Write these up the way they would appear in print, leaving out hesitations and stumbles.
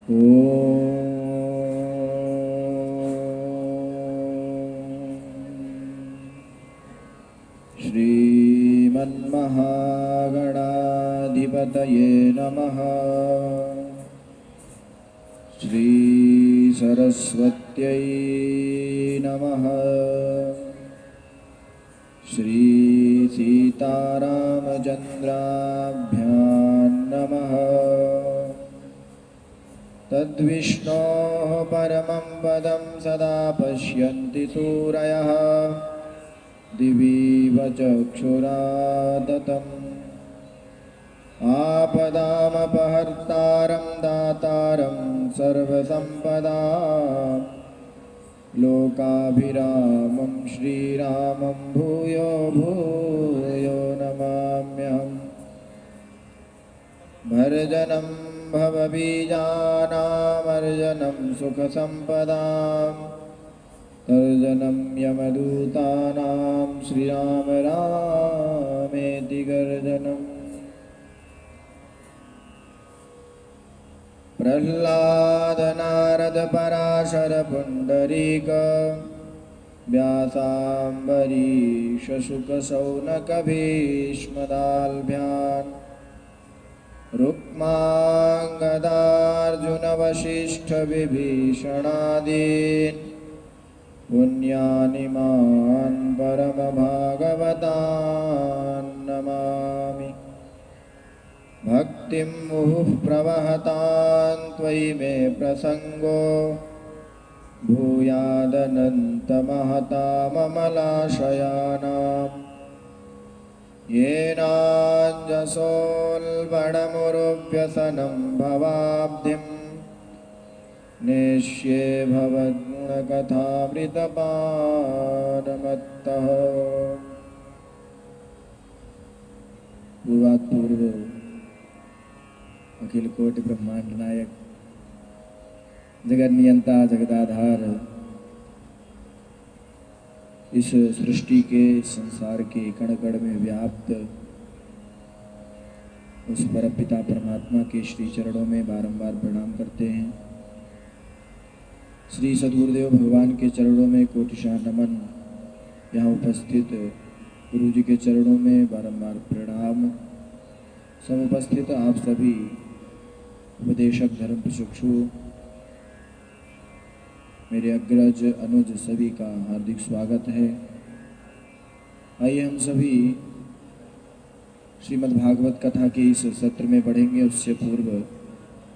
श्रीमन्महागणाधिपतये नमः। श्री सरस्वत्यै नमः। श्री सीतारामचन्द्राभ्यां नमः। तद्विष्णोः परमं पदं सदा पश्यन्ति सूरयः दिवीव चक्षुरादतम्। आपदामपहर्तारं दातारं सर्वसम्पदां लोकाभिरामं श्रीरामं भूयो भूयो नमाम्यहम्। भर्जनं भवबीजानामर्जनं सुखसम्पदां तर्जनं यमदूतानां श्रीराम रामेति गर्जनम्। प्रह्लाद नारद पराशर पुण्डरीक व्यासाम्बरीश शुक शौनक भीष्मदाल्भ्यान् रुक्माङ्गदार्जुन वसिष्ठ विभीषणादीन् पुण्यानिमान् परमभागवतान् नमामि। भक्तिं मुहुः प्रवहतां त्वयि मे प्रसङ्गो भूयादनन्तमहताममलाशयानां येनाञ्जसोल्बणमुरुव्यसनं भवाब्धिं नेष्ये भवद्गुणकथामृतपानमत्तः। पूर्वात्पूर्व अखिल कोटि ब्रह्मांड नायक जगत नियंता जगदाधार इस सृष्टि के संसार के कण कण में व्याप्त उस परमपिता परमात्मा के श्री चरणों में बारंबार प्रणाम करते हैं। श्री सद्गुरुदेव भगवान के चरणों में कोटिशाह नमन। यहाँ उपस्थित गुरु जी के चरणों में बारंबार प्रणाम। समुपस्थित आप सभी उपदेशक धर्म प्रशिक्षु मेरे अग्रज अनुज सभी का हार्दिक स्वागत है। आइए हम सभी श्रीमद् भागवत कथा के इस सत्र में बढ़ेंगे। उससे पूर्व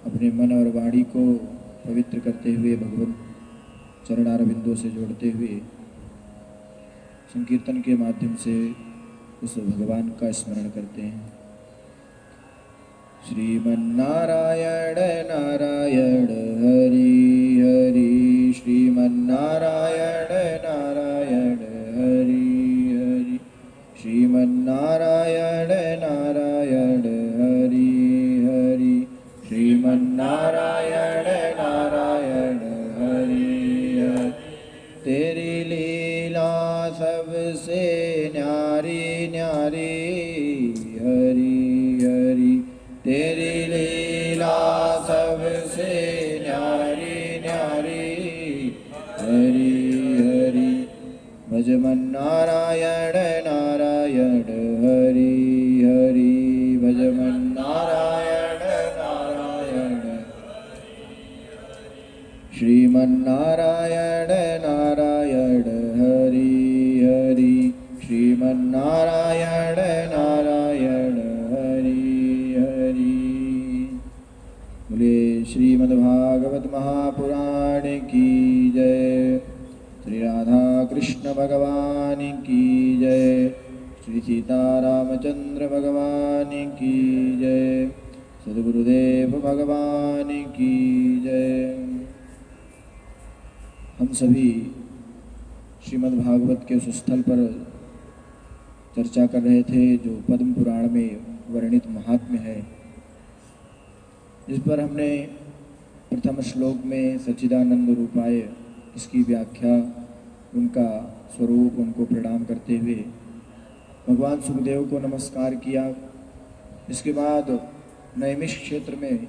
अपने मन और वाणी को पवित्र करते हुए भगवत चरणारविंदों से जोड़ते हुए संकीर्तन के माध्यम से उस भगवान का स्मरण करते हैं। श्रीमन्नारायण नारायण हरि हरि श्रीमन्नारायण नारायण हरि हरि श्रीमन्नारायण नारायण हरि हरि श्रीमन्नारायण नारायण हरि हरि। तेरी लीला सबसे न्यारी न्यारी हरि हरि। तेरी लीला सबसे न्यारी न्यारी हरि हरि। भजमन्नारायण नारायण हरि हरि भजमन्नारायण नारायण। श्रीमन्नारायण नारायण हरि हरि श्रीमन्नारायण नारायण हरि हरि। बोले श्रीमद्भागवत महापुराण की जय। श्री राधा कृष्ण भगवान की जय। श्री सीतारामचंद्र भगवान की जय। सद्गुरुदेव भगवान की जय। हम सभी श्रीमद्भागवत के उस स्थल पर चर्चा कर रहे थे जो पद्म पुराण में वर्णित महात्म्य है, जिस पर हमने प्रथम श्लोक में सच्चिदानंद रूपाय इसकी व्याख्या, उनका स्वरूप, उनको प्रणाम करते हुए भगवान सुखदेव को नमस्कार किया। इसके बाद नैमिष क्षेत्र में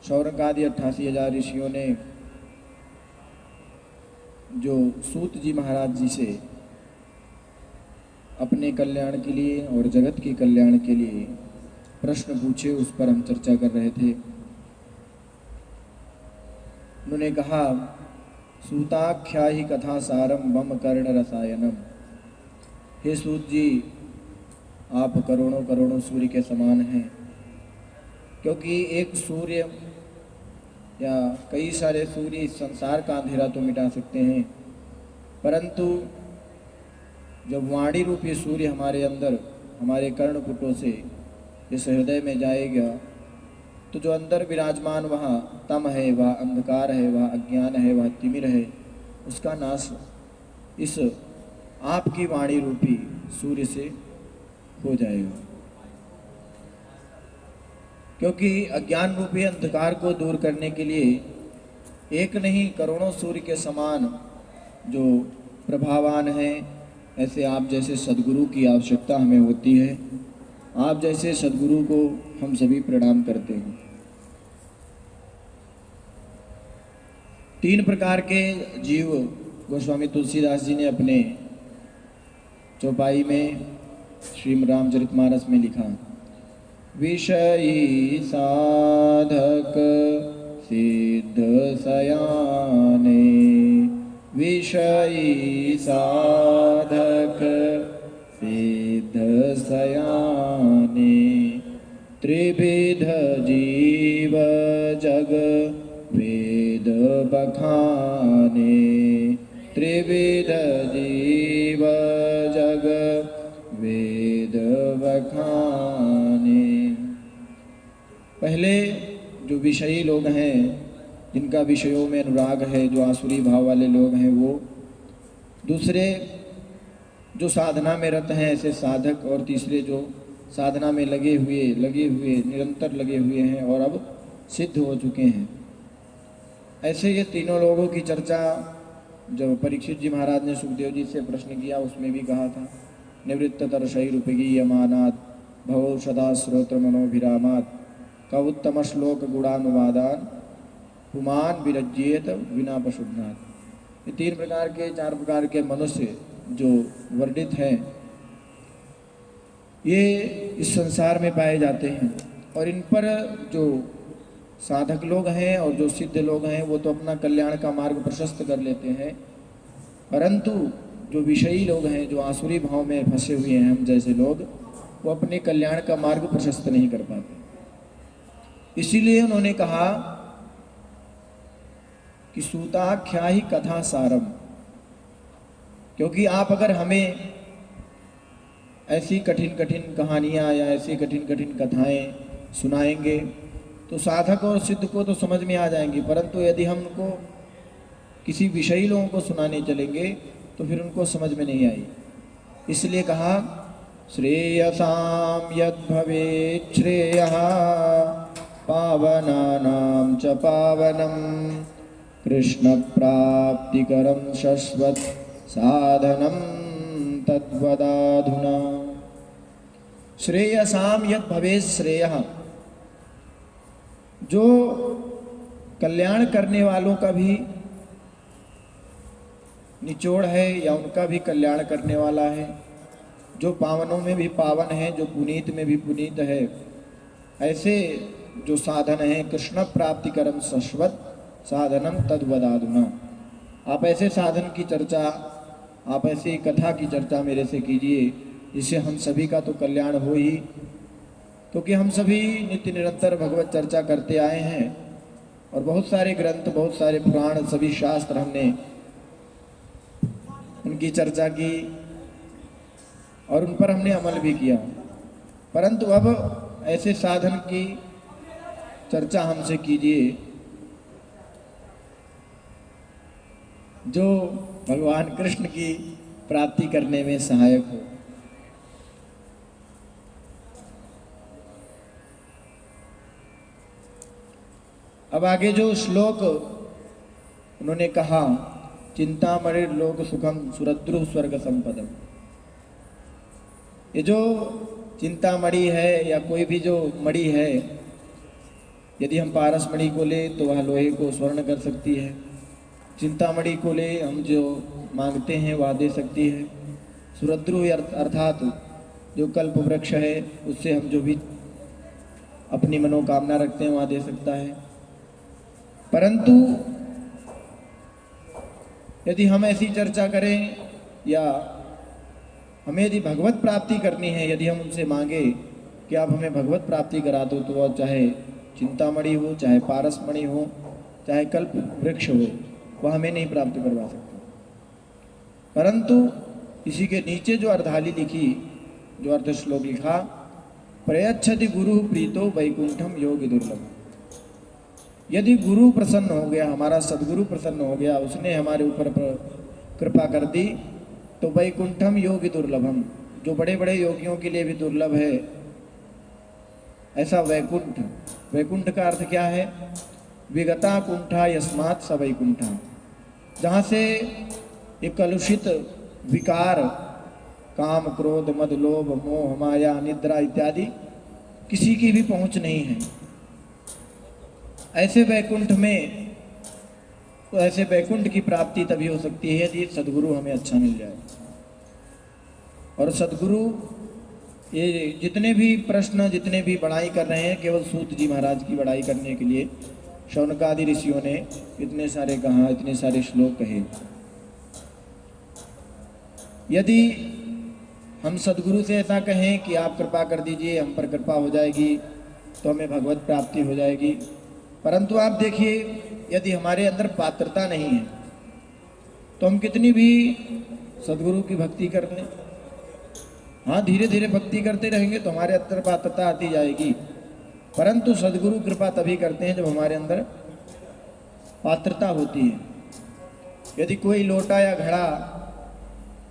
शौनक आदि 88,000 ऋषियों ने जो सूत जी महाराज जी से अपने कल्याण के लिए और जगत के कल्याण के लिए प्रश्न पूछे, उस पर हम चर्चा कर रहे थे। उन्होंने कहा, सूताख्या ही कथा सारम बम कर्ण रसायनम। हे सूत जी, आप करोड़ों करोड़ों सूर्य के समान हैं, क्योंकि एक सूर्य या कई सारे सूर्य इस संसार का अंधेरा तो मिटा सकते हैं, परंतु जब वाणी रूपी सूर्य हमारे अंदर, हमारे कर्णपुटों से इस हृदय में जाएगा, तो जो अंदर विराजमान वह तम है, वह अंधकार है, वह अज्ञान है, वह तिमिर है, उसका नाश इस आपकी वाणी रूपी सूर्य से हो जाएगा। क्योंकि अज्ञान रूपी अंधकार को दूर करने के लिए एक नहीं करोड़ों सूर्य के समान जो प्रभावान हैं, ऐसे आप जैसे सद्गुरु की आवश्यकता हमें होती है। आप जैसे सद्गुरु को हम सभी प्रणाम करते हैं। 3 प्रकार के जीव गोस्वामी तुलसीदास जी ने अपने चौपाई में श्रीमद् रामचरितमानस में लिखा, विषयी साधक सिद्ध सयाने, विषयी साधक सिद्ध सयाने, त्रिविध जीव जग वेद बखाने, त्रिविध जीव जग वेद बखाने। पहले जो विषयी लोग हैं, जिनका विषयों में अनुराग है, जो आसुरी भाव वाले लोग हैं वो, दूसरे जो साधना में रत हैं ऐसे साधक, और तीसरे जो साधना में लगे हुए निरंतर लगे हुए हैं और अब सिद्ध हो चुके हैं। ऐसे ये तीनों लोगों की चर्चा जब परीक्षित जी महाराज ने सुखदेव जी से प्रश्न किया, उसमें भी कहा था, निवृत्त तरशैरुपगी यमानात् भवौ सदा श्रोत्र मनोभिरामात् कवुत्तम श्लोक गुणानुवादान पुमान विरज्येत विना पशुघ्नात्। ये 3 प्रकार के 4 प्रकार के मनुष्य जो वर्णित हैं, ये इस संसार में पाए जाते हैं, और इन पर जो साधक लोग हैं और जो सिद्ध लोग हैं वो तो अपना कल्याण का मार्ग प्रशस्त कर लेते हैं, परंतु जो विषयी लोग हैं, जो आसुरी भाव में फंसे हुए हैं हम जैसे लोग, वो अपने कल्याण का मार्ग प्रशस्त नहीं कर पाते। इसीलिए उन्होंने कहा कि सूताख्या ही कथा सारम, क्योंकि आप अगर हमें ऐसी कठिन कठिन कहानियाँ या ऐसी कठिन कठिन कथाएं सुनाएंगे तो साधक और सिद्ध को तो समझ में आ जाएंगी, परंतु यदि हम उनको किसी विषयी लोगों को सुनाने चलेंगे तो फिर उनको समझ में नहीं आई। इसलिए कहा, श्रेयसाम यद भवेत् श्रेयः पावनानां च पावनम कृष्ण प्राप्तिकरं शश्वत साधनम तद्वदाधुना। श्रेयसाम यद भवेत् श्रेयः, जो कल्याण करने वालों का भी निचोड़ है या उनका भी कल्याण करने वाला है, जो पावनों में भी पावन है, जो पुनीत में भी पुनीत है, ऐसे जो साधन है, कृष्ण प्राप्ति करम शश्वत साधनम तद्वदाधुना। आप ऐसे साधन की चर्चा, आप ऐसी कथा की चर्चा मेरे से कीजिए, जिससे हम सभी का तो कल्याण हो ही, क्योंकि हम सभी नित्य निरंतर भगवत चर्चा करते आए हैं और बहुत सारे ग्रंथ, बहुत सारे पुराण, सभी शास्त्र हमने उनकी चर्चा की और उन पर हमने अमल भी किया, परंतु अब ऐसे साधन की चर्चा हमसे कीजिए जो भगवान कृष्ण की प्राप्ति करने में सहायक हो। अब आगे जो श्लोक उन्होंने कहा, चिंतामणि लोक सुखम सुरद्रु स्वर्ग संपदम, ये जो चिंतामणि है या कोई भी जो मणि है, यदि हम पारसमणि को ले तो वह लोहे को स्वर्ण कर सकती है, चिंतामणि को ले हम जो मांगते हैं वह दे सकती है, सुरद्रु अर्थात जो कल्प वृक्ष है उससे हम जो भी अपनी मनोकामना रखते हैं वह दे सकता है। परंतु यदि हम ऐसी चर्चा करें या हमें यदि भगवत प्राप्ति करनी है, यदि हम उनसे मांगे कि आप हमें भगवत प्राप्ति करा दो, तो वह चाहे चिंतामणि हो, चाहे पारसमणि हो, चाहे कल्प वृक्ष हो, वह हमें नहीं प्राप्त करवा सकता। परंतु इसी के नीचे जो अर्धाली लिखी, जो अर्ध श्लोक लिखा, प्रयच्छति गुरु प्रीतो वैकुंठम योगी दुर्लभ। यदि गुरु प्रसन्न हो गया, हमारा सदगुरु प्रसन्न हो गया, उसने हमारे ऊपर कृपा कर दी, तो वैकुंठम योगी दुर्लभम, जो बड़े बड़े योगियों के लिए भी दुर्लभ है ऐसा वैकुंठ। वैकुंठ का अर्थ क्या है? विगता कुंठा यस्मात् स वैकुंठा, जहाँ से एक कलुषित विकार, काम क्रोध मद लोभ मोह माया निद्रा इत्यादि किसी की भी पहुँच नहीं है, ऐसे वैकुंठ में, तो ऐसे वैकुंठ की प्राप्ति तभी हो सकती है यदि सदगुरु हमें अच्छा मिल जाए। और सदगुरु, ये जितने भी प्रश्न, जितने भी बड़ाई कर रहे हैं, केवल सूत जी महाराज की बड़ाई करने के लिए शौनकादि ऋषियों ने इतने सारे कहा, इतने सारे श्लोक कहे। यदि हम सदगुरु से ऐसा कहें कि आप कृपा कर दीजिए, हम पर कृपा हो जाएगी तो हमें भगवत प्राप्ति हो जाएगी, परंतु आप देखिए यदि हमारे अंदर पात्रता नहीं है तो हम कितनी भी सदगुरु की भक्ति कर लें, हाँ धीरे धीरे भक्ति करते रहेंगे तो हमारे अंदर पात्रता आती जाएगी, परंतु सदगुरु कृपा तभी करते हैं जब हमारे अंदर पात्रता होती है। यदि कोई लोटा या घड़ा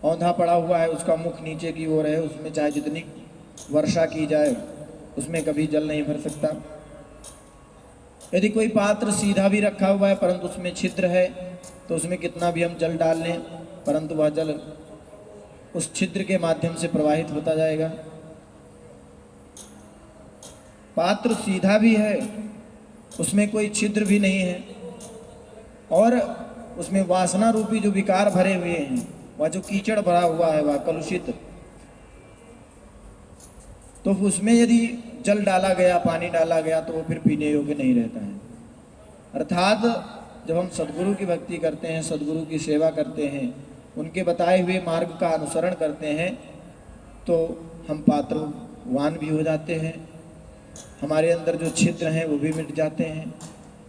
औंधा पड़ा हुआ है, उसका मुख नीचे की ओर है, उसमें चाहे जितनी वर्षा की जाए उसमें कभी जल नहीं भर सकता। यदि कोई पात्र सीधा भी रखा हुआ है परंतु उसमें छिद्र है, तो उसमें कितना भी हम जल डाल लें परंतु वह जल उस छिद्र के माध्यम से प्रवाहित होता जाएगा। पात्र सीधा भी है, उसमें कोई छिद्र भी नहीं है, और उसमें वासना रूपी जो विकार भरे हुए हैं, वह जो कीचड़ भरा हुआ है, वह कलुषित, तो उसमें यदि जल डाला गया, पानी डाला गया, तो वो फिर पीने योग्य नहीं रहता है। अर्थात जब हम सदगुरु की भक्ति करते हैं, सदगुरु की सेवा करते हैं, उनके बताए हुए मार्ग का अनुसरण करते हैं, तो हम पात्रवान भी हो जाते हैं, हमारे अंदर जो छिद्र हैं वो भी मिट जाते हैं,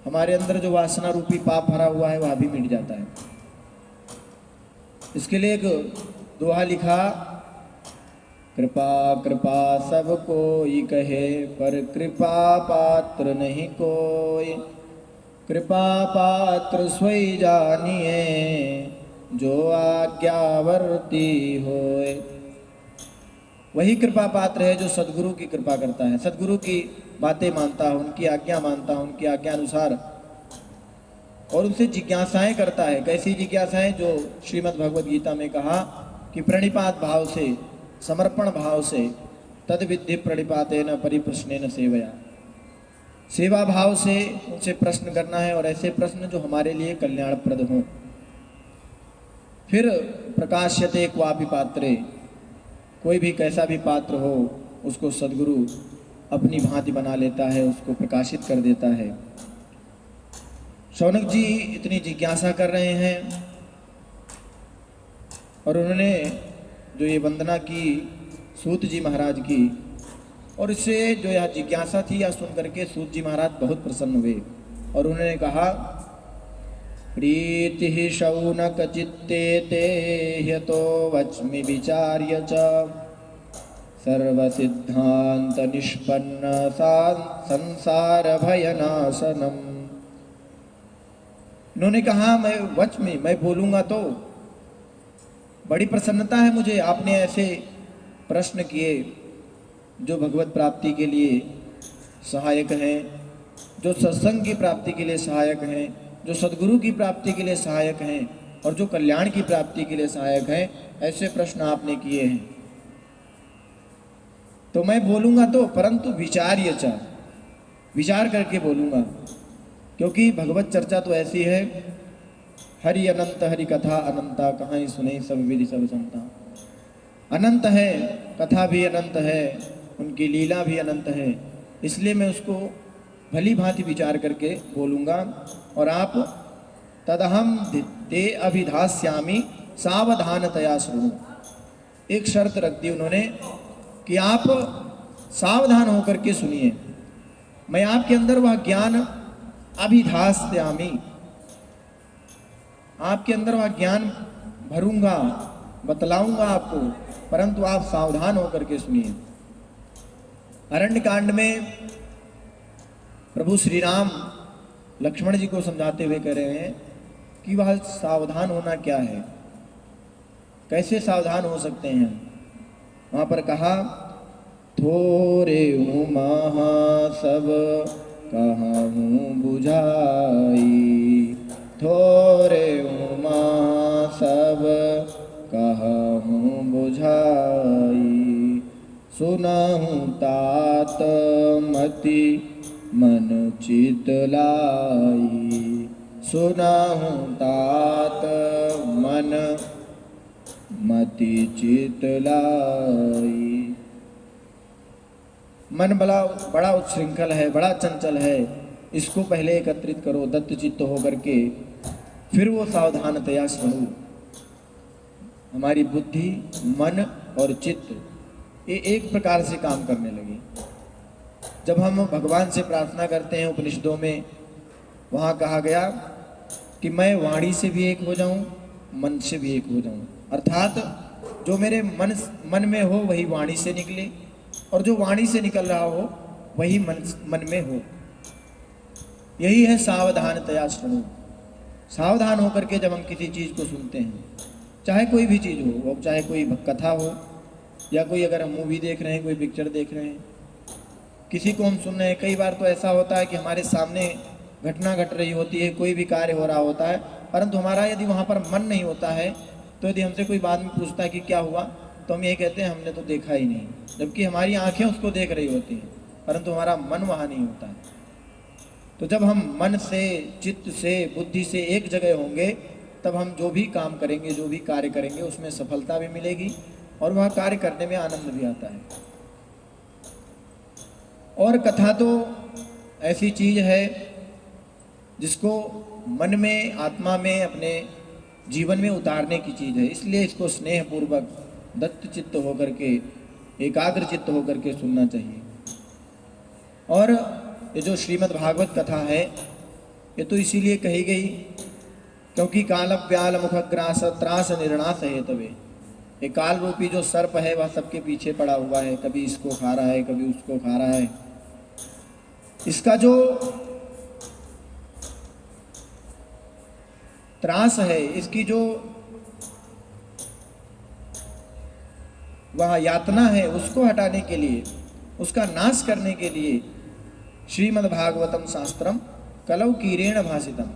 हमारे अंदर जो वासना रूपी पाप भरा हुआ है वह भी मिट जाता है। इसके लिए एक दोहा लिखा, कृपा कृपा सब कोई कहे पर कृपा पात्र नहीं कोई, कृपा पात्र सोई जानिए जो आज्ञावर्ती होए। वही कृपा पात्र है जो सदगुरु की कृपा करता है, सदगुरु की बातें मानता है, उनकी आज्ञा मानता है, उनकी आज्ञा अनुसार, और उनसे जिज्ञासाएं करता है। कैसी जिज्ञासाएं? जो श्रीमद् भगवद गीता में कहा कि प्रणिपात भाव से, समर्पण भाव से, तद विद्धि प्रणिपातेन परिप्रश्नेन सेवया, सेवा भाव से उनसे प्रश्न करना है, और ऐसे प्रश्न जो हमारे लिए कल्याणप्रद हों। फिर प्रकाश्यते क्वापि पात्रे, कोई भी कैसा भी पात्र हो उसको सदगुरु अपनी भांति बना लेता है, उसको प्रकाशित कर देता है। शौनक जी इतनी जिज्ञासा कर रहे हैं, और उन्होंने जो ये वंदना की सूत जी महाराज की, और इससे जो यह जिज्ञासा थी यह सुन करके सूत जी महाराज बहुत प्रसन्न हुए, और उन्होंने कहा, प्रीति शौनक चित्ते ते ह्यतो वच्मि विचार्य च सर्व सिद्धांत निष्पन्न संसार भयनाशनम। इन्होंने कहा, मैं वच में, मैं बोलूँगा तो बड़ी प्रसन्नता है मुझे, आपने ऐसे प्रश्न किए जो भगवत प्राप्ति के लिए सहायक हैं, जो सत्संग की प्राप्ति के लिए सहायक हैं, जो सद्गुरु की प्राप्ति के लिए सहायक हैं, और जो कल्याण की प्राप्ति के लिए सहायक हैं, ऐसे प्रश्न आपने किए हैं। तो मैं बोलूँगा तो, परंतु विचार्य च, विचार करके बोलूँगा, क्योंकि भगवत चर्चा तो ऐसी है, हरि अनंत हरि कथा अनंता, कहाँ ही सुने सब विधि सब संता। अनंत है, कथा भी अनंत है, उनकी लीला भी अनंत है, इसलिए मैं उसको भली भांति विचार करके बोलूँगा। और आप तदहम ते अभिधास्यामि सावधानतया शृणु, एक शर्त रख दी उन्होंने कि आप सावधान होकर के सुनिए। मैं आपके अंदर वह ज्ञान अभिधास्यामि, आपके अंदर वह ज्ञान भरूंगा, बतलाऊंगा आपको, परंतु आप सावधान होकर के सुनिए। अरण्य कांड में प्रभु श्री राम लक्ष्मण जी को समझाते हुए कह रहे हैं कि वह सावधान होना क्या है, कैसे सावधान हो सकते हैं। वहाँ पर कहा, थोरे महा सब कहूँ बुझाई, थोरे महा सब कहूँ बुझाई, सुनहु तात मति मन चित लाई, सुनहु तात मन मति चित लाई। मन बड़ा उच्छृंखल है, बड़ा चंचल है, इसको पहले एकत्रित करो दत्त चित्त होकर के, फिर वो सावधानतया सुनो। हमारी बुद्धि, मन और चित्त ये एक प्रकार से काम करने लगी। जब हम भगवान से प्रार्थना करते हैं उपनिषदों में, वहाँ कहा गया कि मैं वाणी से भी एक हो जाऊँ, मन से भी एक हो जाऊँ, अर्थात जो मेरे मन में हो वही वाणी से निकले, और जो वाणी से निकल रहा हो वही मन में हो। यही है सावधानतया शृणु। सावधान होकर के जब हम किसी चीज़ को सुनते हैं, चाहे कोई भी चीज़ हो, वो चाहे कोई कथा हो या कोई अगर हम मूवी देख रहे हैं, कोई पिक्चर देख रहे हैं, किसी को हम सुन रहे हैं। कई बार तो ऐसा होता है कि हमारे सामने घटना घट रही होती है, कोई भी कार्य हो रहा होता है, परंतु हमारा यदि वहाँ पर मन नहीं होता है, तो यदि हमसे कोई बाद में पूछता है कि क्या हुआ, तो हम यही कहते हैं हमने तो देखा ही नहीं, जबकि हमारी आंखें उसको देख रही होती हैं, परंतु हमारा मन वहाँ नहीं होता है। तो जब हम मन से, चित्त से, बुद्धि से एक जगह होंगे, तब हम जो भी काम करेंगे, जो भी कार्य करेंगे, उसमें सफलता भी मिलेगी और वह कार्य करने में आनंद भी आता है। और कथा तो ऐसी चीज़ है जिसको मन में, आत्मा में, अपने जीवन में उतारने की चीज़ है, इसलिए इसको स्नेहपूर्वक दत्त चित्त होकर के, एकाग्र चित्त होकर के सुनना चाहिए। और ये जो श्रीमद् भागवत कथा है, ये तो इसीलिए कही गई क्योंकि काल व्याल मुखग्रास त्रास निर्णास है तवे, ये काल रूपी जो सर्प है वह सबके पीछे पड़ा हुआ है, कभी इसको खा रहा है, कभी उसको खा रहा है। इसका जो त्रास है, इसकी जो वह यातना है, उसको हटाने के लिए, उसका नाश करने के लिए श्रीमद् भागवतम शास्त्रम कलौ कीरेण भाषितम,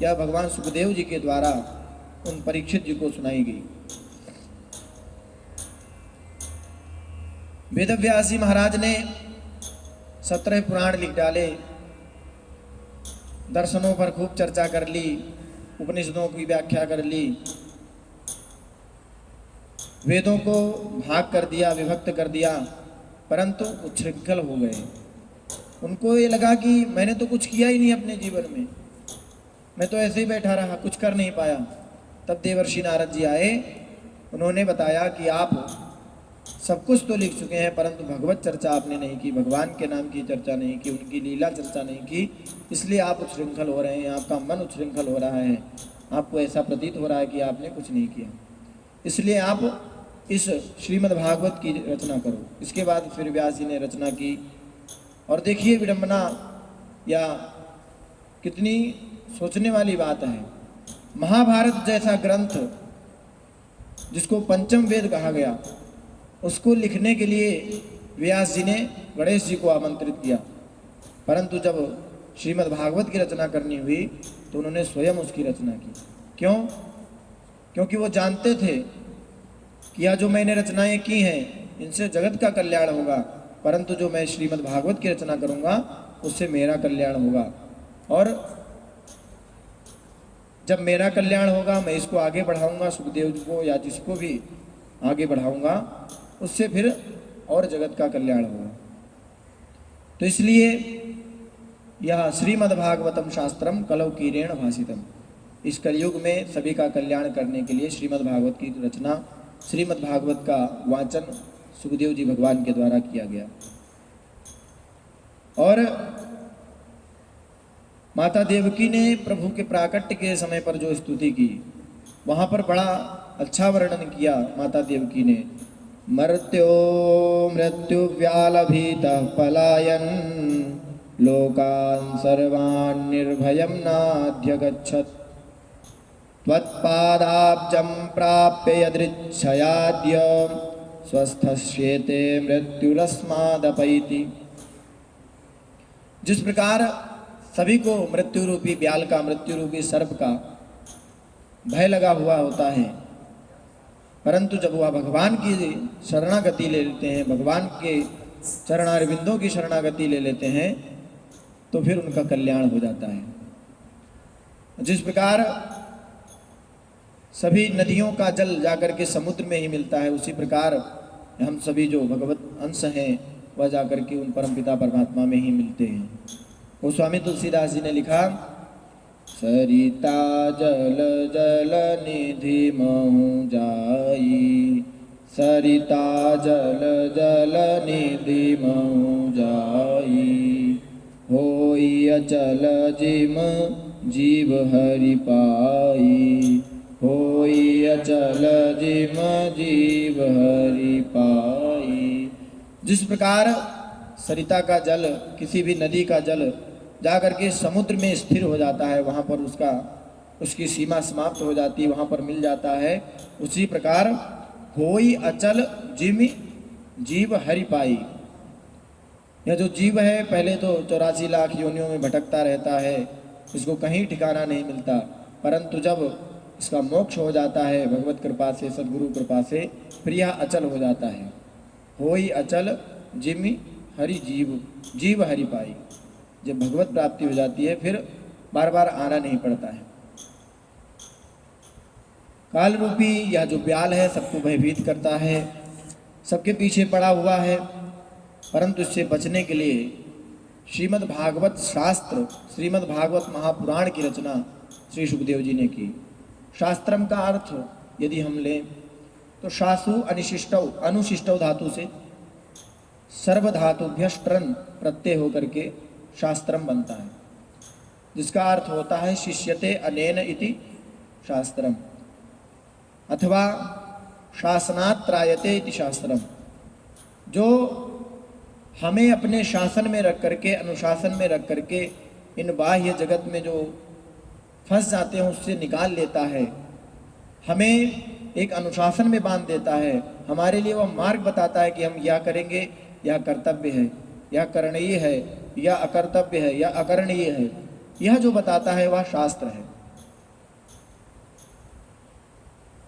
यह भगवान सुखदेव जी के द्वारा उन परीक्षित जी को सुनाई गई। वेदव्यासी महाराज ने 17 पुराण लिख डाले, दर्शनों पर खूब चर्चा कर ली, उपनिषदों की व्याख्या कर ली, वेदों को भाग कर दिया, विभक्त कर दिया, परंतु उच्छृंखल हो गए। उनको ये लगा कि मैंने तो कुछ किया ही नहीं अपने जीवन में, मैं तो ऐसे ही बैठा रहा, कुछ कर नहीं पाया। तब देवर्षि नारद जी आए, उन्होंने बताया कि आप सब कुछ तो लिख चुके हैं, परंतु भगवत चर्चा आपने नहीं की, भगवान के नाम की चर्चा नहीं की, उनकी लीला चर्चा नहीं की, इसलिए आप उच्छृंखल हो रहे हैं, आपका मन उच्छृंखल हो रहा है, आपको ऐसा प्रतीत हो रहा है कि आपने कुछ नहीं किया। इसलिए आप इस श्रीमद् भागवत की रचना करो। इसके बाद फिर व्यास जी ने रचना की, और देखिए विडंबना या कितनी सोचने वाली बात है। महाभारत जैसा ग्रंथ जिसको पंचम वेद कहा गया, उसको लिखने के लिए व्यास जी ने गणेश जी को आमंत्रित किया, परंतु जब श्रीमद् भागवत की रचना करनी हुई तो उन्होंने स्वयं उसकी रचना की। क्यों? क्योंकि वो जानते थे कि यह जो मैंने रचनाएं की हैं, इनसे जगत का कल्याण होगा, परंतु जो मैं श्रीमद् भागवत की रचना करूंगा उससे मेरा कल्याण होगा, और जब मेरा कल्याण होगा मैं इसको आगे बढ़ाऊंगा, सुखदेव जी को या जिसको भी आगे बढ़ाऊंगा, उससे फिर और जगत का कल्याण होगा। तो इसलिए यह श्रीमद्भागवतम शास्त्रम कलौ कीरेण भासितम, इस कलयुग में सभी का कल्याण करने के लिए श्रीमद्भागवत की रचना, श्रीमद्भागवत का वाचन सुखदेव जी भगवान के द्वारा किया गया। और माता देवकी ने प्रभु के प्राकट्य के समय पर जो स्तुति की, वहाँ पर बड़ा अच्छा वर्णन किया माता देवकी ने। मर्त्यो मृत्यु व्यालभीतः पलायन लोकान् सर्वान् निर्भयं नाध्यगच्छत् त्वत्पादाब्जं प्राप्य यदृच्छयाद्य स्वस्थस्येते मृत्युरस्मादपैति। जिस प्रकार सभी को मृत्यु रूपी ब्याल का, मृत्यु रूपी सर्प का भय लगा हुआ होता है, परंतु जब वह भगवान की शरणागति ले लेते हैं, भगवान के चरणारविंदों की शरणागति ले लेते हैं, तो फिर उनका कल्याण हो जाता है। जिस प्रकार सभी नदियों का जल जाकर के समुद्र में ही मिलता है, उसी प्रकार हम सभी जो भगवत अंश हैं वह जाकर के उन परमपिता परमात्मा में ही मिलते हैं। वो स्वामी तुलसीदास जी ने लिखा, सरिता जल जल निधि महु जाई, सरिता जल जल निधि महु जाई, होई अचल जिम जीव हरि पाई, होई अचल जिम जीव हरि पाई। जिस प्रकार सरिता का जल, किसी भी नदी का जल जाकर के समुद्र में स्थिर हो जाता है, वहाँ पर उसकी सीमा समाप्त हो जाती है, वहाँ पर मिल जाता है, उसी प्रकार होई अचल जिम जीव हरि पाई। यह जो जीव है पहले तो 84 लाख योनियों में भटकता रहता है, इसको कहीं ठिकाना नहीं मिलता, परंतु जब इसका मोक्ष हो जाता है भगवत कृपा से, सद्गुरु कृपा से, फिर यह अचल हो जाता है। होई अचल जिम हरि जीव, जीव हरि पाई। जब भगवत प्राप्ति हो जाती है फिर बार बार आना नहीं पड़ता है। काल रूपी यह जो ब्याल है सबको भयभीत करता है, सबके पीछे पड़ा हुआ है, परंतु इससे बचने के लिए श्रीमद् भागवत शास्त्र, श्रीमद् भागवत महापुराण की रचना श्री सुखदेव जी ने की। शास्त्रम का अर्थ यदि हम लें तो शासु अनिशिष्टौ, अनुशिष्टौ धातु से सर्वधातुभ्यष्ट्रन प्रत्यय होकर के शास्त्रम बनता है, जिसका अर्थ होता है शिष्यते अनेन इति शास्त्रम, अथवा शासनात् त्रायते इति शास्त्रम। जो हमें अपने शासन में रख करके, अनुशासन में रख करके इन बाह्य जगत में जो फंस जाते हैं उससे निकाल लेता है, हमें एक अनुशासन में बांध देता है, हमारे लिए वह मार्ग बताता है कि हम यह करेंगे, यह कर्तव्य है, यह करणीय है, यह अकर्तव्य है, यह अकरणीय है, यह जो बताता है वह शास्त्र है।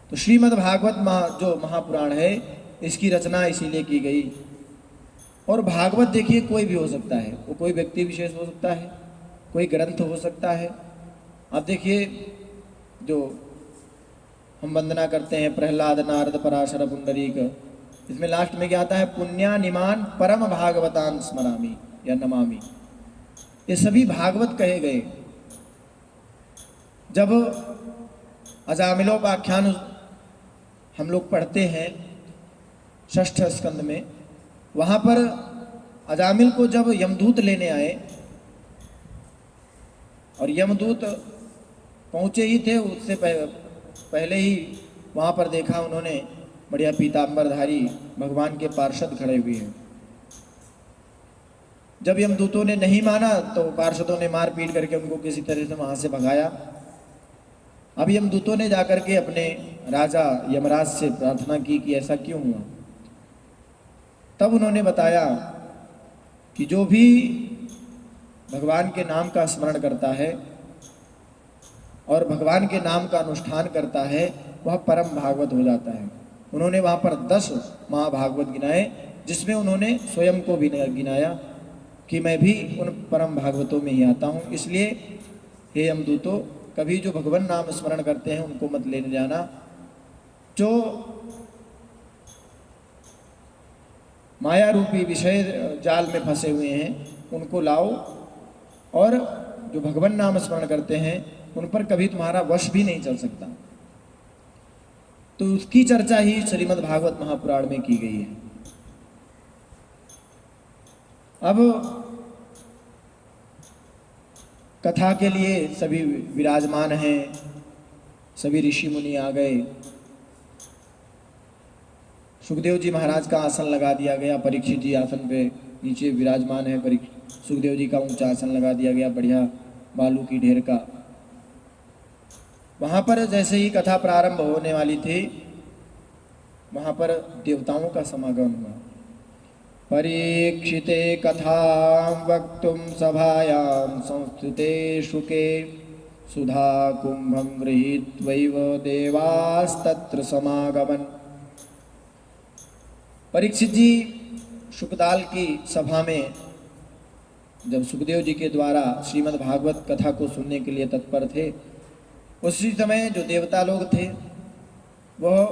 तो श्रीमद् भागवत जो महापुराण है इसकी रचना इसीलिए की गई। और भागवत देखिए कोई भी हो सकता है, वो कोई व्यक्ति विशेष हो सकता है, कोई ग्रंथ हो सकता है। अब देखिए जो हम वंदना करते हैं प्रहलाद नारद पराशर पुंडरीक, इसमें लास्ट में क्या आता है, पुण्यानिमान परम भागवतान स्मरामि या नमामि। ये सभी भागवत कहे गए। जब अजामिलोपाख्यान हम लोग पढ़ते हैं षष्ठ स्कंद में, वहाँ पर अजामिल को जब यमदूत लेने आए और यमदूत पहुँचे ही थे, उससे पहले ही वहाँ पर देखा उन्होंने बढ़िया पीताम्बरधारी भगवान के पार्षद खड़े हुए हैं। जब यमदूतों ने नहीं माना तो पार्षदों ने मार पीट करके उनको किसी तरह से वहाँ से भगाया। अब यमदूतों ने जाकर के अपने राजा यमराज से प्रार्थना की कि ऐसा क्यों हुआ। तब उन्होंने बताया कि जो भी भगवान के नाम का स्मरण करता है और भगवान के नाम का अनुष्ठान करता है वह परम भागवत हो जाता है। उन्होंने वहाँ पर 10 महाभागवत गिनाए, जिसमें उन्होंने स्वयं को भी गिनाया कि मैं भी उन परम भागवतों में ही आता हूँ। इसलिए हे यमदूतों, कभी जो भगवान नाम स्मरण करते हैं उनको मत लेने जाना, जो माया रूपी विषय जाल में फंसे हुए हैं उनको लाओ, और जो भगवान नाम स्मरण करते हैं उन पर कभी तुम्हारा वश भी नहीं चल सकता। तो उसकी चर्चा ही श्रीमद् भागवत महापुराण में की गई है। अब कथा के लिए सभी विराजमान हैं, सभी ऋषि मुनि आ गए। सुखदेव जी महाराज का आसन लगा दिया गया, परीक्षित जी आसन पे नीचे विराजमान है, सुखदेव जी का ऊंचा आसन लगा दिया गया, बढ़िया बालू की ढेर का। वहाँ पर जैसे ही कथा प्रारंभ होने वाली थी, वहाँ पर देवताओं का समागम हुआ। परीक्षिते कथां वक्तुं सभायां संस्थिते शुके, सुधा कुंभं गृहीत्वैव देवास्तत्र समागमन्। परीक्षित जी शुकदाल की सभा में जब सुखदेव जी के द्वारा श्रीमद् भागवत कथा को सुनने के लिए तत्पर थे, उसी समय जो देवता लोग थे वह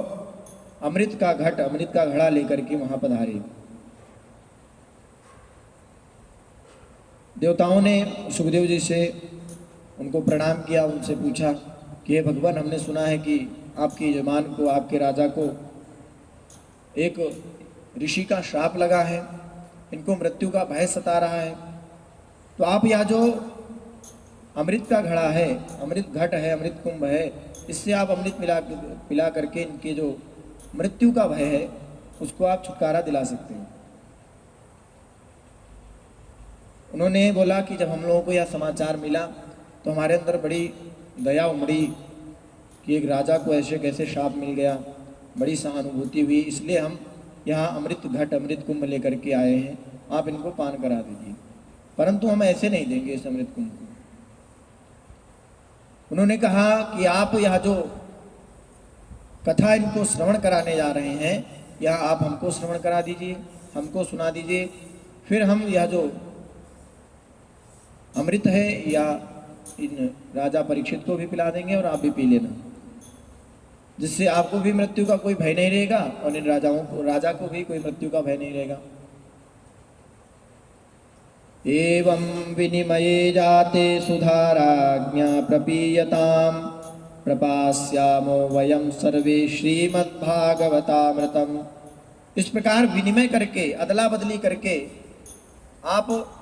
अमृत का घट, अमृत का घड़ा लेकर के वहां पधारे। देवताओं ने सुखदेव जी से उनको प्रणाम किया, उनसे पूछा कि हे भगवान, हमने सुना है कि आपके यजमान को, आपके राजा को एक ऋषि का श्राप लगा है, इनको मृत्यु का भय सता रहा है। तो आप यह जो अमृत का घड़ा है, अमृत घट है, अमृत कुंभ है, इससे आप अमृत पिला करके इनके जो मृत्यु का भय है उसको आप छुटकारा दिला सकते हैं। उन्होंने बोला कि जब हम लोगों को यह समाचार मिला तो हमारे अंदर बड़ी दया उमड़ी कि एक राजा को ऐसे कैसे श्राप मिल गया, बड़ी सहानुभूति हुई। इसलिए हम यहाँ अमृत घट, अमृत कुंभ लेकर के आए हैं, आप इनको पान करा दीजिए। परंतु हम ऐसे नहीं देंगे इस अमृत कुंभ को। उन्होंने कहा कि आप यह जो कथा इनको श्रवण कराने जा रहे हैं, यह आप हमको श्रवण करा दीजिए, हमको सुना दीजिए, फिर हम यह जो अमृत है या इन राजा परीक्षित को भी पिला देंगे और आप भी पी लेना, जिससे आपको भी मृत्यु का कोई भय नहीं रहेगा और इन राजा को भी कोई मृत्यु का भय नहीं रहेगा। एवं विनिमये जाते सुधाराज्ञा प्रपीयतां, प्रपास्यामो वयं सर्वे श्रीमद्भागवतामृतम्। इस प्रकार विनिमय करके, अदला बदली करके आप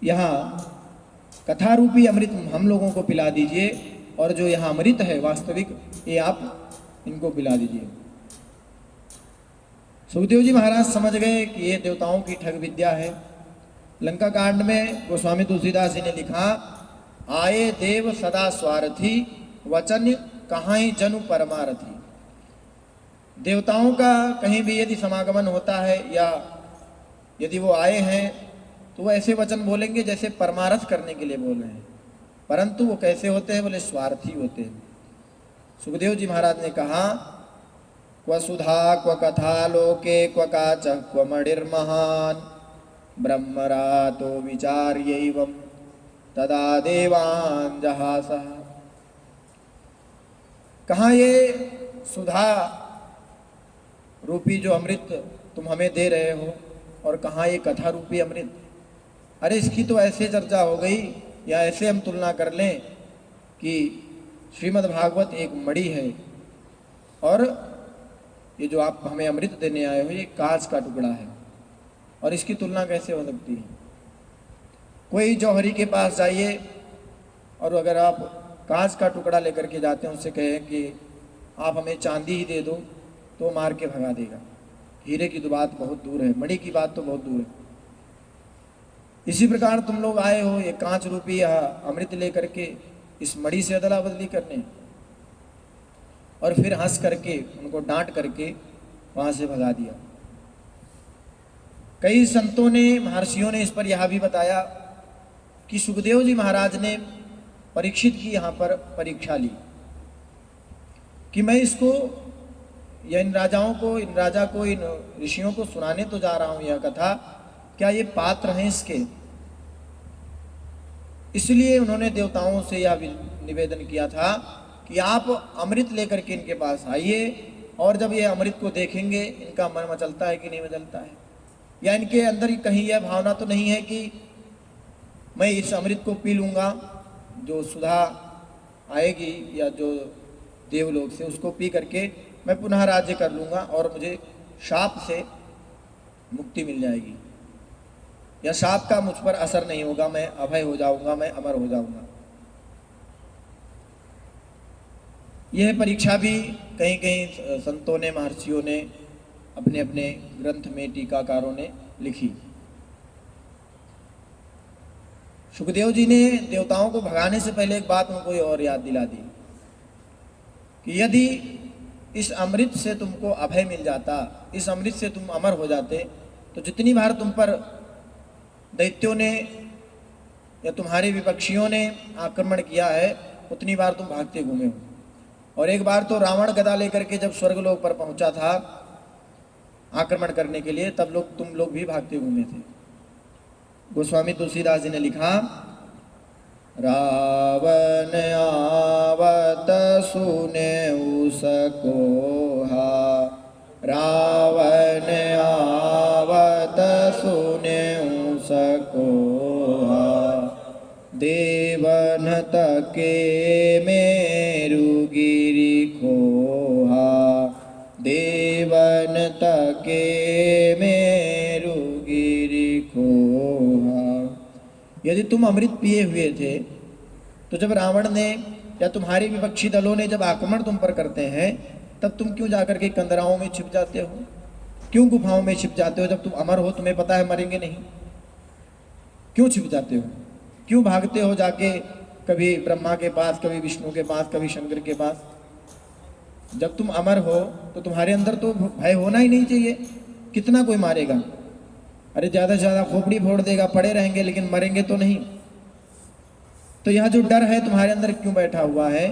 यहाँ कथा रूपी अमृत हम लोगों को पिला दीजिए, और जो यहाँ अमृत है वास्तविक, ये आप इनको पिला दीजिए। सुखदेव जी महाराज समझ गए कि ये देवताओं की ठग विद्या है। लंका कांड में गोस्वामी तुलसीदास जी ने लिखा, आए देव सदा स्वार्थी, वचन कहाई जनु परमारथी। देवताओं का कहीं भी यदि समागमन होता है या यदि वो आए हैं तो वो ऐसे वचन बोलेंगे जैसे परमारथ करने के लिए बोल रहे हैं, परंतु वो कैसे होते हैं, बोले स्वार्थी होते हैं। सुखदेव जी महाराज ने कहा, क्व सुधा क्व कथा लोके क्व काच क्व मणिर्महान, ब्रह्मरातो विचार्यैवं तदा देवान् जहासः। कहाँ ये सुधा रूपी जो अमृत तुम हमें दे रहे हो, और कहाँ ये कथा रूपी अमृत। अरे इसकी तो ऐसे चर्चा हो गई, या ऐसे हम तुलना कर लें कि श्रीमद् भागवत एक मणि है, और ये जो आप हमें अमृत देने आए हो ये कांच का टुकड़ा है, और इसकी तुलना कैसे हो सकती है। कोई जौहरी के पास जाइए और अगर आप कांच का टुकड़ा लेकर के जाते हैं, उससे कहें कि आप हमें चांदी ही दे दो, तो मार के भगा देगा। हीरे की तो बात बहुत दूर है, मणि की बात तो बहुत दूर है। इसी प्रकार तुम लोग आए हो ये कांच रूपी अमृत लेकर के इस मणि से अदला बदली करने, और फिर हंस करके उनको डांट करके वहां से भगा दिया। कई संतों ने, महर्षियों ने इस पर यह भी बताया कि सुखदेव जी महाराज ने परीक्षित की यहाँ पर परीक्षा ली कि मैं इसको या इन राजाओं को, इन राजा को, इन ऋषियों को सुनाने तो जा रहा हूँ यह कथा, क्या ये पात्र हैं इसके? इसलिए उन्होंने देवताओं से यह निवेदन किया था कि आप अमृत लेकर के इनके पास आइए, और जब ये अमृत को देखेंगे इनका मन मचलता है कि नहीं मचलता है, या इनके अंदर कहीं यह भावना तो नहीं है कि मैं इस अमृत को पी लूँगा, जो सुधा आएगी या जो देवलोक से, उसको पी करके मैं पुनः राज्य कर लूँगा और मुझे शाप से मुक्ति मिल जाएगी, या शाप का मुझ पर असर नहीं होगा, मैं अभय हो जाऊंगा, मैं अमर हो जाऊंगा। यह परीक्षा भी कहीं कहीं संतों ने, महर्षियों ने अपने अपने ग्रंथ में, टीकाकारों ने लिखी। सुखदेव जी ने देवताओं को भगाने से पहले एक बात उनको और याद दिला दी कि यदि इस अमृत से तुमको अभय मिल जाता, इस अमृत से तुम अमर हो जाते, तो जितनी बार तुम पर दैत्यों ने या तुम्हारे विपक्षियों ने आक्रमण किया है, उतनी बार तुम भागते घूमे हो। और एक बार तो रावण गदा लेकर के जब स्वर्गलोक पर पहुंचा था आक्रमण करने के लिए, तब तुम लोग भी भागते घूमे थे। गोस्वामी तुलसीदास जी ने लिखा, रावण आवत सुने उसको हा, रावण आवत सुने उसको हा, देवन तके मेरु गिरि खोहा, देवन तके मेरु गिरि खोहा। यदि तुम अमृत पिए हुए थे, तो जब रावण ने या तुम्हारे विपक्षी दलों ने जब आक्रमण तुम पर करते हैं, तब तुम क्यों जाकर के कंदराओं में छिप जाते हो, क्यों गुफाओं में छिप जाते हो? जब तुम अमर हो, तुम्हें पता है मरेंगे नहीं, क्यों छिप जाते हो? क्यों भागते हो जाके कभी ब्रह्मा के पास, कभी विष्णु के पास, कभी शंकर के पास? जब तुम अमर हो तो तुम्हारे अंदर तो भय होना ही नहीं चाहिए। कितना कोई मारेगा? अरे ज़्यादा से ज़्यादा खोपड़ी फोड़ देगा, पड़े रहेंगे, लेकिन मरेंगे तो नहीं। तो यह जो डर है तुम्हारे अंदर क्यों बैठा हुआ है?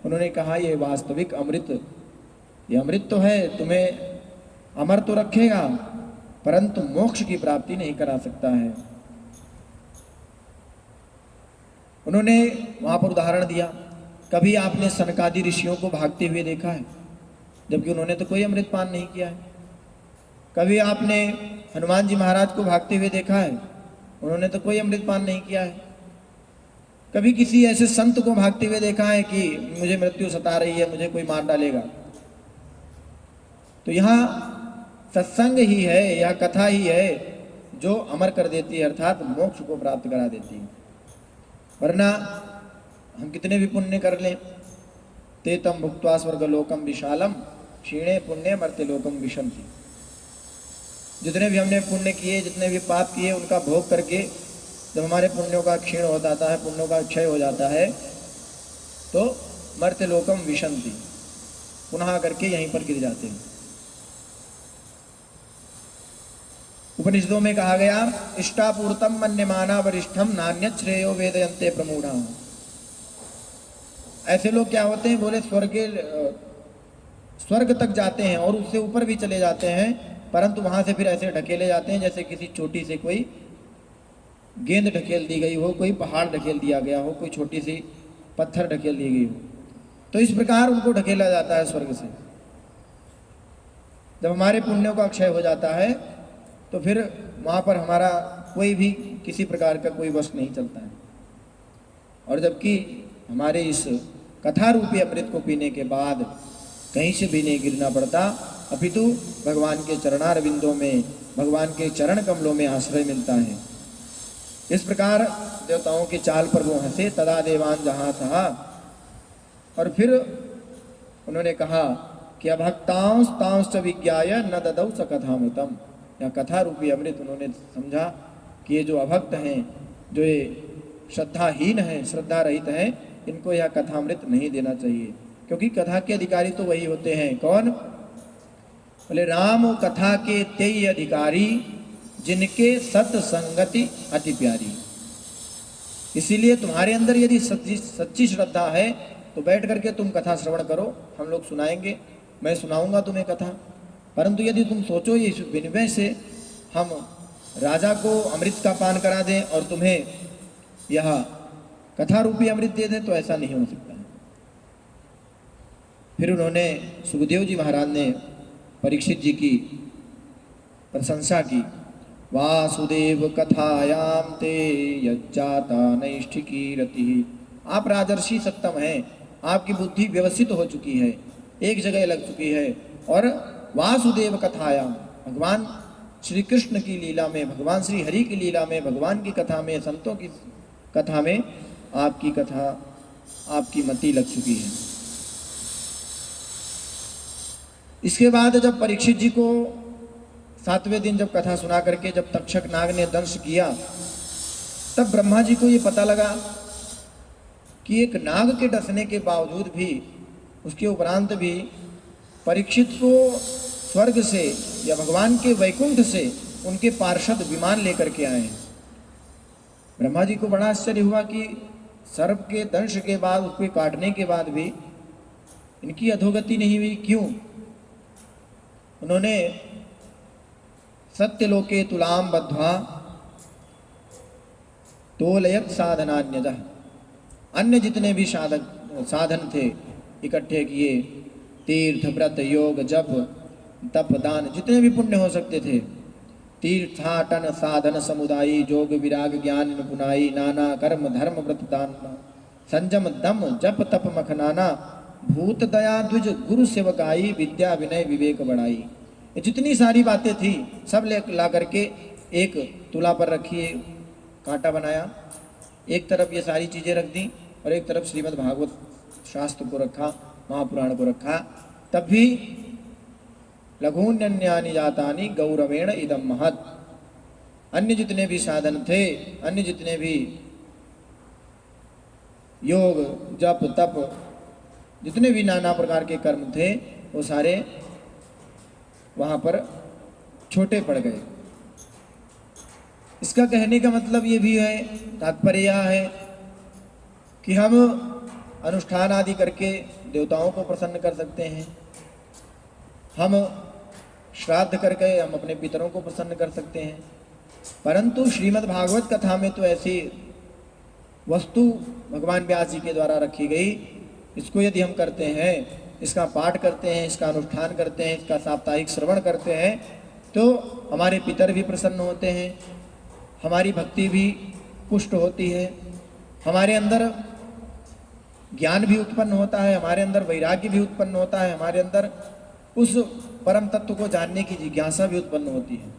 उन्होंने कहा, ये वास्तविक अमृत, ये अमृत तो है, तुम्हें अमर तो रखेगा, परंतु मोक्ष की प्राप्ति नहीं करा सकता है। उन्होंने वहां पर उदाहरण दिया, कभी आपने सनकादि ऋषियों को भागते हुए देखा है, जबकि उन्होंने तो कोई अमृत पान नहीं किया है? कभी आपने हनुमान जी महाराज को भागते हुए देखा है? उन्होंने तो कोई अमृत पान नहीं किया है। कभी किसी ऐसे संत को भागते हुए देखा है कि मुझे मृत्यु सता रही है, मुझे कोई मार डालेगा? तो यहाँ सत्संग ही है, यह कथा ही है जो अमर कर देती है, अर्थात मोक्ष को प्राप्त करा देती है। वरना हम कितने भी पुण्य कर लें, ते तम भुक्त्वा स्वर्गलोकम विशालम क्षीणे पुण्य मर्त्य लोकम विशंति। जितने भी हमने पुण्य किए, जितने भी पाप किए, उनका भोग करके जब हमारे पुण्यों का क्षीण हो जाता है, पुण्यों का क्षय हो जाता है, तो मर्त्य लोकम विशंति, पुनः करके यहीं पर गिर जाते हैं। उपनिषदों में कहा गया, इष्टापूर्तम मन्यमाना वरिष्ठम नान्यत् श्रेयो वेदयन्ते प्रमूढ़ा। ऐसे लोग क्या होते हैं? बोले स्वर्ग तक जाते हैं और उससे ऊपर भी चले जाते हैं, परंतु वहां से फिर ऐसे ढकेले जाते हैं जैसे किसी चोटी से कोई गेंद ढकेल दी गई हो, कोई पहाड़ ढकेल दिया गया हो, कोई छोटी सी पत्थर ढकेल दी गई हो। तो इस प्रकार उनको ढकेला जाता है स्वर्ग से। जब हमारे पुण्यों का क्षय हो जाता है तो फिर वहाँ पर हमारा कोई भी किसी प्रकार का कोई वश नहीं चलता है। और जबकि हमारे इस कथा रूपी अमृत को पीने के बाद कहीं से भी नहीं गिरना पड़ता, अपितु भगवान के चरणारविंदों में, भगवान के चरण कमलों में आश्रय मिलता है। इस प्रकार देवताओं के चाल पर वो हंसे, तदा देवान जहाँ था। और फिर उन्होंने कहा कि अभक्तांश तांश विज्ञाय न ददौ स कथामृतम। या कथा रूपी अमृत उन्होंने समझा कि ये जो अभक्त हैं, जो ये श्रद्धाहीन हैं, श्रद्धा रहित हैं, इनको यह कथामृत नहीं देना चाहिए, क्योंकि कथा के अधिकारी तो वही होते हैं। कौन? बोले राम कथा के तेय अधिकारी, जिनके सत्संगति अति प्यारी। इसीलिए तुम्हारे अंदर यदि सच्ची श्रद्धा है तो बैठ करके तुम कथा श्रवण करो, हम लोग सुनाएंगे, मैं सुनाऊंगा तुम्हें कथा। परंतु यदि तुम सोचो इस विनिमय से हम राजा को अमृत का पान करा दें और तुम्हें यह कथा रूपी अमृत दे दें, तो ऐसा नहीं हो सकता है। फिर उन्होंने सुखदेव जी महाराज ने परीक्षित जी की प्रशंसा की। वासुदेव कथायाम ते यज्जाता नैष्ठिकी रति। आप राजर्षि सत्तम हैं, आपकी बुद्धि व्यवस्थित हो चुकी है, एक जगह लग चुकी है। और वासुदेव कथायाम, भगवान श्री कृष्ण की लीला में, भगवान श्री हरि की लीला में, भगवान की कथा में, संतों की कथा में आपकी कथा, आपकी मति लग चुकी है। इसके बाद जब परीक्षित जी को 7वें दिन जब कथा सुना करके जब तक्षक नाग ने दंश किया, तब ब्रह्मा जी को ये पता लगा कि एक नाग के डसने के बावजूद भी, उसके उपरांत भी परीक्षित को स्वर्ग से या भगवान के वैकुंठ से उनके पार्षद विमान लेकर के आए हैं। ब्रह्मा जी को बड़ा आश्चर्य हुआ कि सर्प के दंश के बाद, उसको काटने के बाद भी इनकी अधोगति नहीं हुई, क्यों? उन्होंने सत्यलोके तुलाम बद्ध्वा तोलयत साधनान्यतः, अन्य जितने भी साधन थे इकट्ठे किए, तीर्थ व्रत योग जप तप दान, जितने भी पुण्य हो सकते थे, तीर्थाटन साधन समुदायी, जोग विराग ज्ञान निपुनाई, नाना कर्म धर्म व्रत दान, संजम दम जप तप मखनाना, भूत दया द्विज गुरु सेवकाई, विद्या विनय विवेक बढ़ाई। ये जितनी सारी बातें थी सब ला करके एक तुला पर रखी, कांटा बनाया, एक तरफ ये सारी चीज़ें रख दी और एक तरफ श्रीमद् भागवत शास्त्र को रखा, महापुराण को रखा। तब भी लघून्यन्यानि जातानि गौरवेण इदम महत्। अन्य जितने भी साधन थे, अन्य जितने भी योग जप तप, जितने भी नाना प्रकार के कर्म थे, वो सारे वहाँ पर छोटे पड़ गए। इसका कहने का मतलब ये भी है, तात्पर्य यह है कि हम अनुष्ठान आदि करके देवताओं को प्रसन्न कर सकते हैं, हम श्राद्ध करके हम अपने पितरों को प्रसन्न कर सकते हैं, परंतु श्रीमद् भागवत कथा में तो ऐसी वस्तु भगवान व्यास जी के द्वारा रखी गई, इसको यदि हम करते हैं, इसका पाठ करते हैं, इसका अनुष्ठान करते हैं, इसका साप्ताहिक श्रवण करते हैं, तो हमारे पितर भी प्रसन्न होते हैं, हमारी भक्ति भी पुष्ट होती है, हमारे अंदर ज्ञान भी उत्पन्न होता है, हमारे अंदर वैराग्य भी उत्पन्न होता है, हमारे अंदर उस परम तत्व को जानने की जिज्ञासा भी उत्पन्न होती है।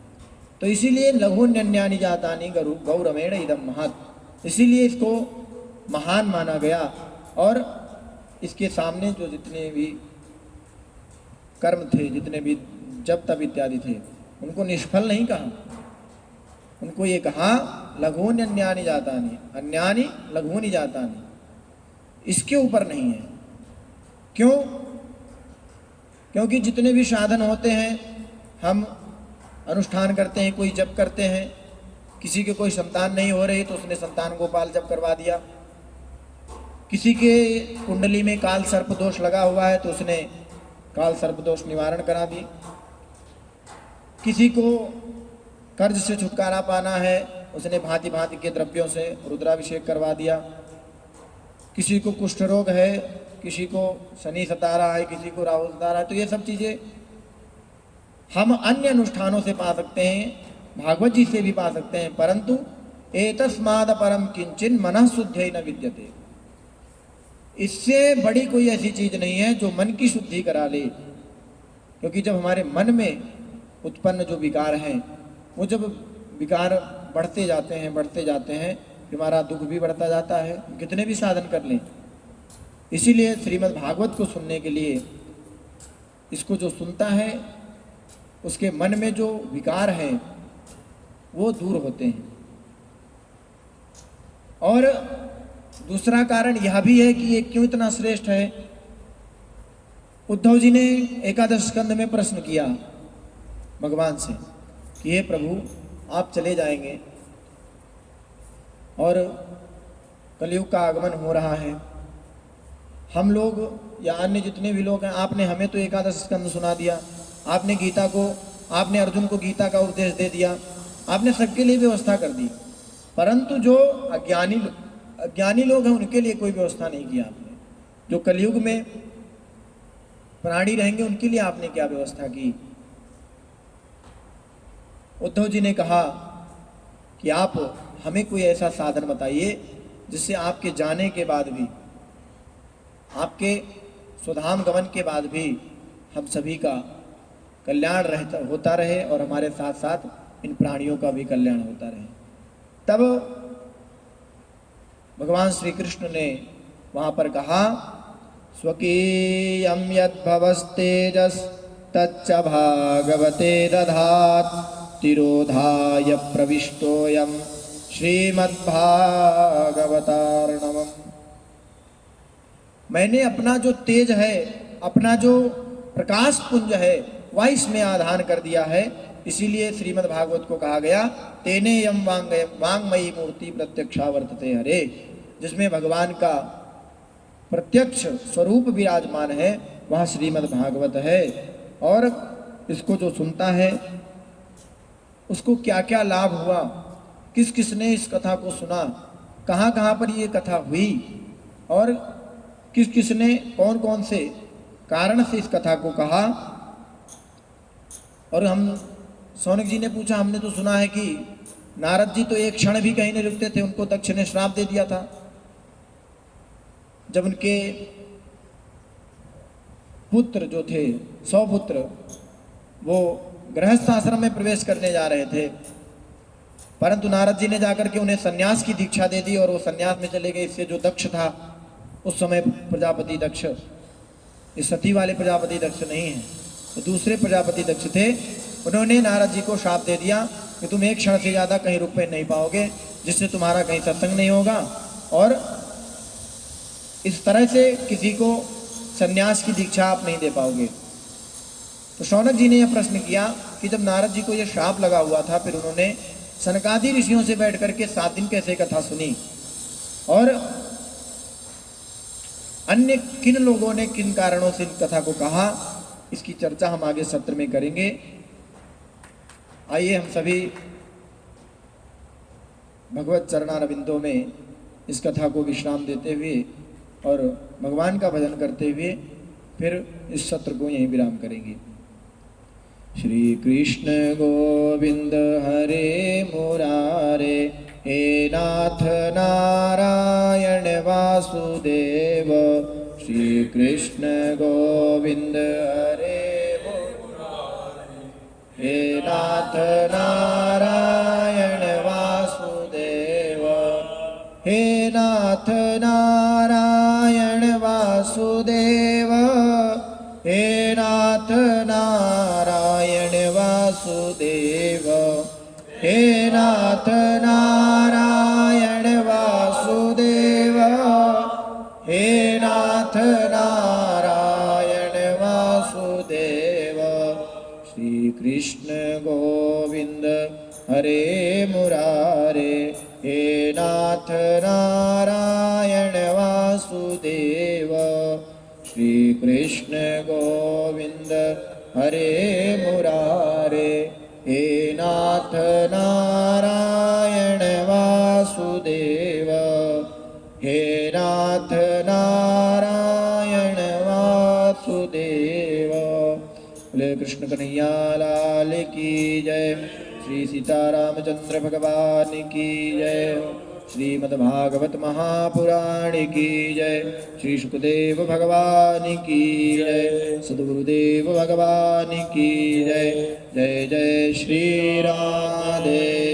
तो इसीलिए लघून्यन्यानि जातानि गौरवेण इदम महत्, इसीलिए इसको महान माना गया। और इसके सामने जो जितने भी कर्म थे, जितने भी जप तप इत्यादि थे, उनको निष्फल नहीं कहा, उनको ये कहा लघून्यन्यानि जातानि, अन्यानि लघूनि जातानि, इसके ऊपर नहीं है। क्यों? क्योंकि जितने भी साधन होते हैं, हम अनुष्ठान करते हैं, कोई जप करते हैं, किसी के कोई संतान नहीं हो रही तो उसने संतान गोपाल जप करवा दिया, किसी के कुंडली में काल सर्प दोष लगा हुआ है तो उसने काल सर्प दोष निवारण करा दी, किसी को कर्ज से छुटकारा पाना है, उसने भांति भांति के द्रव्यों से रुद्राभिषेक करवा दिया, किसी को कुष्ठ रोग है, किसी को शनि सता रहा है, किसी को राहु सता रहा है। तो ये सब चीज़ें हम अन्य अनुष्ठानों से पा सकते हैं, भागवत जी से भी पा सकते हैं, परंतु एतस्माद् परम किंचिन मनः शुद्धे न विद्यते, इससे बड़ी कोई ऐसी चीज नहीं है जो मन की शुद्धि करा ले। क्योंकि जब हमारे मन में उत्पन्न जो विकार हैं, वो जब विकार बढ़ते जाते हैं, हमारा दुख भी बढ़ता जाता है, कितने भी साधन कर लें। इसीलिए श्रीमद् भागवत को सुनने के लिए, इसको जो सुनता है उसके मन में जो विकार हैं वो दूर होते हैं। और दूसरा कारण यह भी है कि ये क्यों इतना श्रेष्ठ है। उद्धव जी ने एकादश स्कंद में प्रश्न किया भगवान से कि हे प्रभु, आप चले जाएंगे और कलयुग का आगमन हो रहा है, हम लोग या अन्य जितने भी लोग हैं, आपने हमें तो एकादश स्कंद सुना दिया, आपने अर्जुन को गीता का उपदेश दे दिया, आपने सबके लिए व्यवस्था कर दी, परंतु जो अज्ञानी लोग हैं उनके लिए कोई व्यवस्था नहीं की आपने। जो कलयुग में प्राणी रहेंगे उनके लिए आपने क्या व्यवस्था की। उद्धव जी ने कहा कि आप हमें कोई ऐसा साधन बताइए जिससे आपके जाने के बाद भी, आपके स्वधाम गमन के बाद भी हम सभी का कल्याण होता रहे और हमारे साथ साथ इन प्राणियों का भी कल्याण होता रहे। तब भगवान श्री कृष्ण ने वहाँ पर कहा, स्वकीयं यद्भवस्तेजस् तच्च भागवते दधात् तिरोधाय प्रविष्टोऽयं श्रीमद्भागवतार्णवम्। मैंने अपना जो तेज है, अपना जो प्रकाश पुंज है, वह इसमें आधान कर दिया है। इसीलिए श्रीमद् भागवत को कहा गया तेने यम वांगमयी मूर्ति प्रत्यक्षा वर्तते हरे, जिसमें भगवान का प्रत्यक्ष स्वरूप विराजमान है, वह श्रीमद् भागवत है। और इसको जो सुनता है उसको क्या क्या लाभ हुआ, किस किसने इस कथा को सुना, कहाँ कहाँ पर ये कथा हुई और किस किसने कौन कौन से कारण से इस कथा को कहा। और हम सौनक जी ने पूछा, हमने तो सुना है कि नारद जी तो एक क्षण भी कहीं नहीं रुकते थे, उनको दक्ष ने श्राप दे दिया था। जब उनके पुत्र जो थे 100 पुत्र, वो गृहस्थ आश्रम में प्रवेश करने जा रहे थे, परंतु नारद जी ने जाकर के उन्हें सन्यास की दीक्षा दे दी और वो सन्यास में चले गए। इससे जो दक्ष था उस समय प्रजापति दक्ष, ये सती वाले प्रजापति दक्ष नहीं है, तो दूसरे प्रजापति दक्ष थे। उन्होंने नारद जी को शाप दे दिया कि तुम एक क्षण से ज़्यादा कहीं रुक पे नहीं पाओगे, जिससे तुम्हारा कहीं सत्संग नहीं होगा और इस तरह से किसी को सन्यास की दीक्षा आप नहीं दे पाओगे। तो शौनक जी ने यह प्रश्न किया कि जब नारद जी को यह श्राप लगा हुआ था, फिर उन्होंने सनकादि ऋषियों से बैठ करके 7 दिन कैसे कथा सुनी और अन्य किन लोगों ने किन कारणों से इन कथा को कहा, इसकी चर्चा हम आगे सत्र में करेंगे। आइए हम सभी भगवत चरणारविंदों में इस कथा को विश्राम देते हुए और भगवान का भजन करते हुए फिर इस सत्र को यहीं विराम करेंगे। श्री कृष्ण गोविंद हरे मुरारे, हे नाथ नारायण वासुदेव। श्री कृष्ण गोविंद हरे मुरारे, हे नाथ नारायण वासुदेव। हे नाथ नारायण वासुदेव, हे नाथ नारायण वासुदेव। हे नाथ नारायण वासुदेव, हे नाथ नारायण वासुदेव। श्री कृष्ण गोविंद हरे मुरारे, हे नाथ नारायण वासुदेव। श्री कृष्ण गोविंद हरे मुरारे, हे नाथ नारायण वासुदेव। हे नाथ नारायण वासुदेव। बोले कृष्ण कन्हैया लाल की जय। श्री सीतारामचंद्र भगवान की जय। श्रीमद्भागवत महापुराण की जय। श्री सुखदेव भगवान की जय। सद्गुरुदेव भगवान की जय। जय जय श्री राधे।